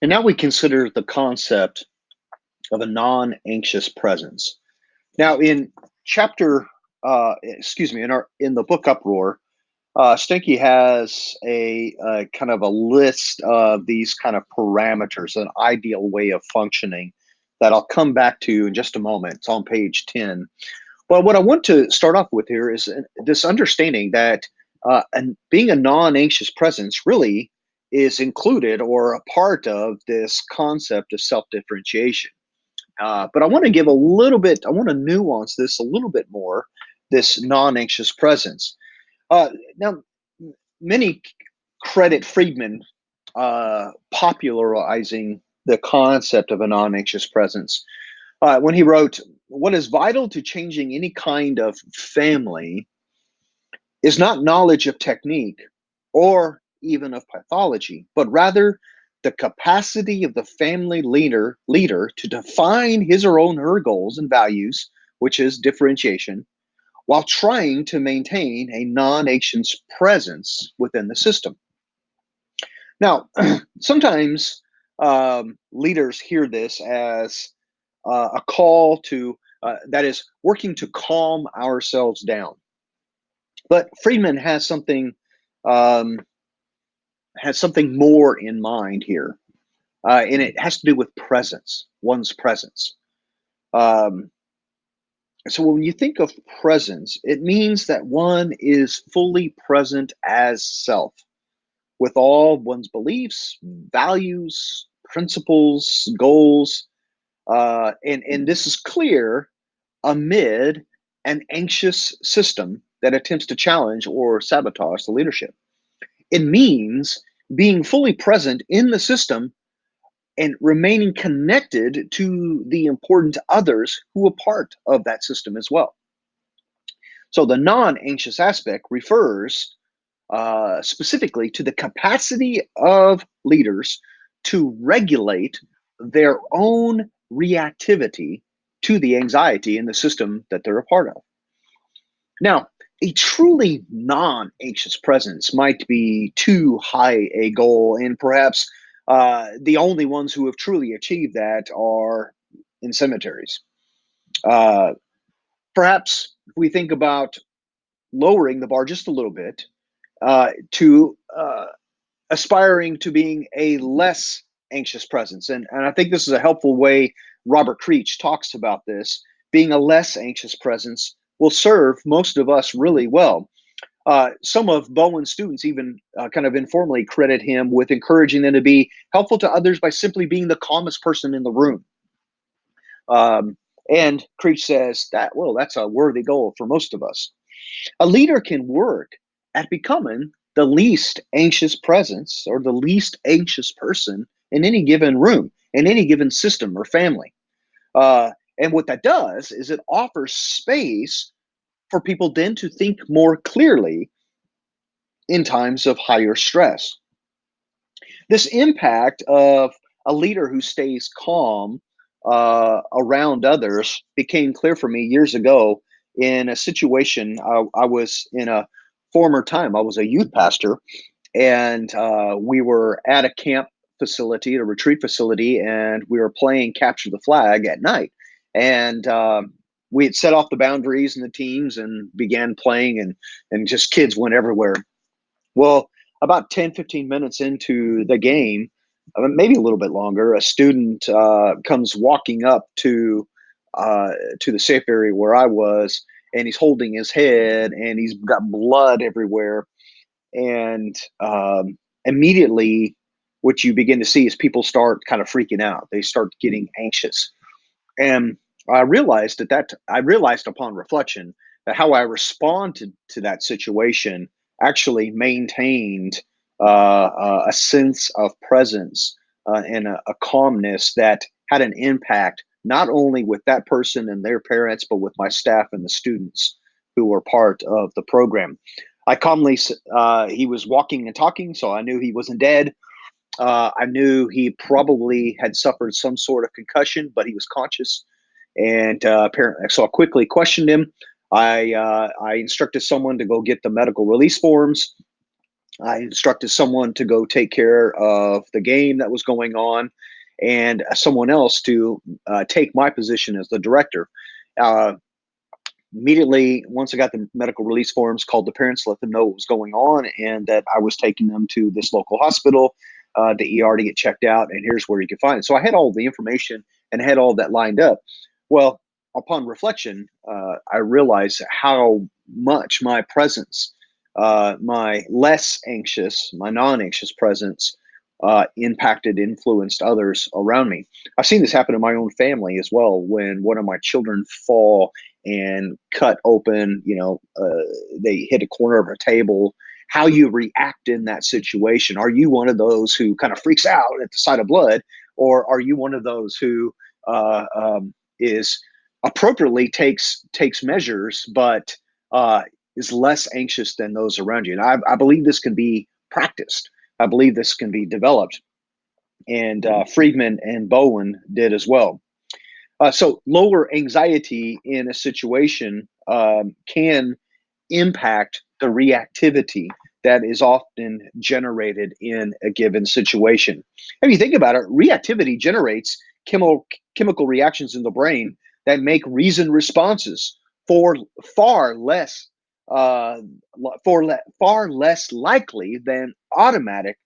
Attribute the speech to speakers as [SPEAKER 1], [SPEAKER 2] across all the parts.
[SPEAKER 1] And now we consider the concept of a non-anxious presence. Now, in chapter, excuse me, in the book Uproar, Stinky has a kind of a list of these kind of parameters, an ideal way of functioning that I'll come back to in just a moment. It's on page 10. Well, what I want to start off with here is this understanding that and being a non-anxious presence really is included or a part of this concept of self-differentiation. But I want to give a little bit, I want to nuance this a little bit more, this non-anxious presence. Now, many credit Friedman popularizing the concept of a non-anxious presence when he wrote, "What is vital to changing any kind of family is not knowledge of technique or even of pathology, but rather the capacity of the family leader to define his or own her goals and values, which is differentiation, while trying to maintain a non-anxious presence within the system." Now, sometimes leaders hear this as a call to, that is, working to calm ourselves down. But Friedman um, has something more in mind here, and it has to do with presence, one's presence. Um, so when you think of presence, it means that one is fully present as self, with all one's beliefs, values, principles, goals, and this is clear amid an anxious system that attempts to challenge or sabotage the leadership. It means being fully present in the system and remaining connected to the important others who are part of that system as well. So the non anxious aspect refers specifically to the capacity of leaders to regulate their own reactivity to the anxiety in the system that they're a part of. Now, a truly non anxious presence might be too high a goal, and perhaps the only ones who have truly achieved that are in cemeteries. Uh, Perhaps if we think about lowering the bar just a little bit to aspiring to being a less anxious presence. And I think this is a helpful way Robert Creech talks about this. Being a less anxious presence will serve most of us really well. Some of Bowen's students even kind of informally credit him with encouraging them to be helpful to others by simply being the calmest person in the room. Um, and Creech says that, well, that's a worthy goal for most of us. A leader can work at becoming the least anxious presence or the least anxious person in any given room, in any given system or family. And what that does is it offers space for people then to think more clearly in times of higher stress. This impact of a leader who stays calm around others became clear for me years ago in a situation. I was in a former time, I was a youth pastor, and we were at a camp facility, a retreat facility, and we were playing capture the flag at night. And we had set off the boundaries and the teams and began playing, and just kids went everywhere. Well, about 10, 15 minutes into the game, maybe a little bit longer, a student comes walking up to the safe area where I was, and he's holding his head, and he's got blood everywhere. And immediately, what you begin to see is people start kind of freaking out. They start getting anxious, and I realized upon reflection that how I responded to that situation actually maintained a sense of presence and a calmness that had an impact not only with that person and their parents, but with my staff and the students who were part of the program. I calmly, he was walking and talking, so I knew he wasn't dead. I knew he probably had suffered some sort of concussion, but he was conscious. And apparently, so I quickly questioned him. I instructed someone to go get the medical release forms. I instructed someone to go take care of the game that was going on, and someone else to take my position as the director. Uh, Immediately, once I got the medical release forms, called the parents, let them know what was going on, and that I was taking them to this local hospital, the ER, to get checked out, and here's where you can find it. So I had all the information and had all that lined up. Well, upon reflection, I realized how much my presence, my less anxious, my non-anxious presence, impacted, influenced others around me. I've seen this happen in my own family as well. When one of my children fall and cut open, they hit a corner of a table, how you react in that situation. Are you one of those who kind of freaks out at the sight of blood, or are you one of those who is appropriately takes measures, but is less anxious than those around you? And I believe this can be practiced. I believe this can be developed, and Friedman and Bowen did as well. So lower anxiety in a situation can impact the reactivity that is often generated in a given situation. If you think about it, reactivity generates chemical reactions in the brain that make reasoned responses for far less uh, far less likely than automatic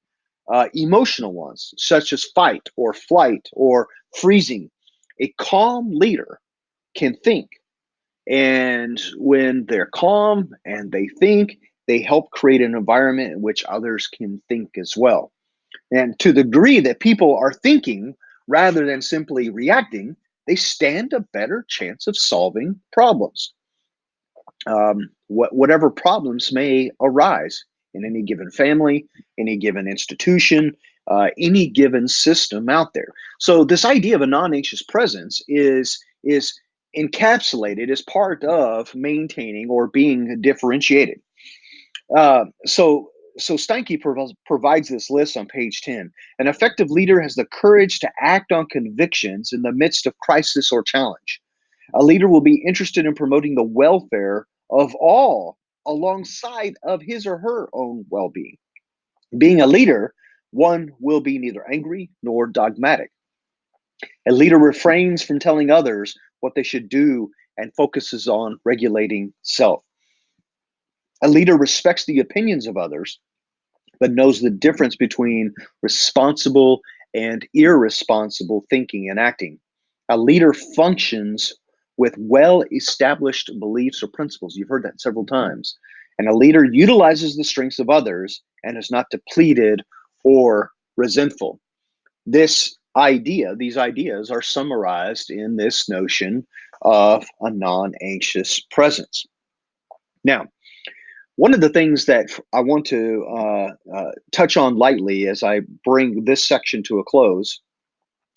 [SPEAKER 1] emotional ones, such as fight or flight or freezing. A calm leader can think. And when they're calm and they think, they help create an environment in which others can think as well. And to the degree that people are thinking rather than simply reacting, they stand a better chance of solving problems, whatever problems may arise in any given family, any given institution, any given system out there. So this idea of a non-anxious presence is encapsulated as part of maintaining or being differentiated. So Steinke provides this list on page 10. An effective leader has the courage to act on convictions in the midst of crisis or challenge. A leader will be interested in promoting the welfare of all alongside of his or her own well-being. Being a leader, one will be neither angry nor dogmatic. A leader refrains from telling others what they should do and focuses on regulating self. A leader respects the opinions of others, but knows the difference between responsible and irresponsible thinking and acting. A leader functions with well established beliefs or principles. You've heard that several times. And a leader utilizes the strengths of others and is not depleted or resentful. These ideas are summarized in this notion of a non anxious presence. Now, one of the things that I want to touch on lightly as I bring this section to a close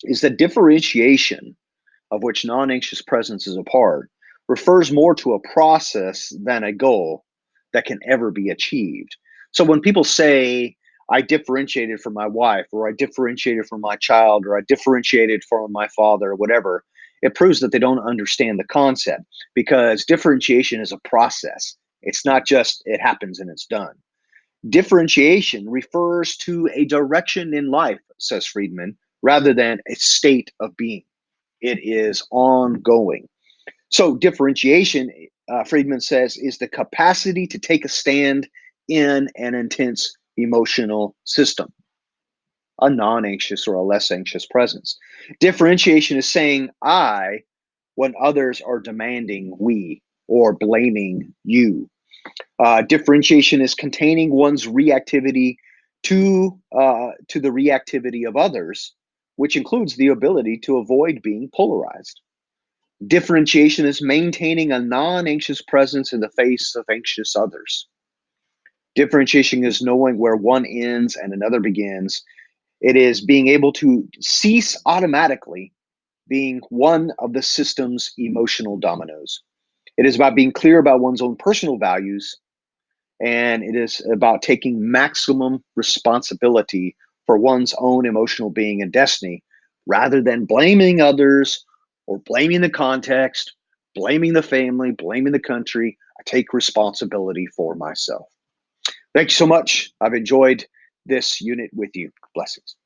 [SPEAKER 1] is that differentiation, of which non anxious presence is a part, refers more to a process than a goal that can ever be achieved. So when people say, I differentiated from my wife, or I differentiated from my child, or I differentiated from my father, or whatever, it proves that they don't understand the concept, because differentiation is a process. It's not just it happens and it's done. Differentiation refers to a direction in life, says Friedman, rather than a state of being. It is ongoing. So, differentiation, Friedman says, is the capacity to take a stand in an intense emotional system, a non anxious or a less anxious presence. Differentiation is saying I when others are demanding we or blaming you. Differentiation is containing one's reactivity to the reactivity of others, which includes the ability to avoid being polarized. Differentiation is maintaining a non-anxious presence in the face of anxious others. Differentiation is knowing where one ends and another begins. It is being able to cease automatically being one of the system's emotional dominoes. It is about being clear about one's own personal values, and it is about taking maximum responsibility for one's own emotional being and destiny rather than blaming others or blaming the context, blaming the family, blaming the country. I take responsibility for myself. Thank you so much. I've enjoyed this unit with you. Blessings.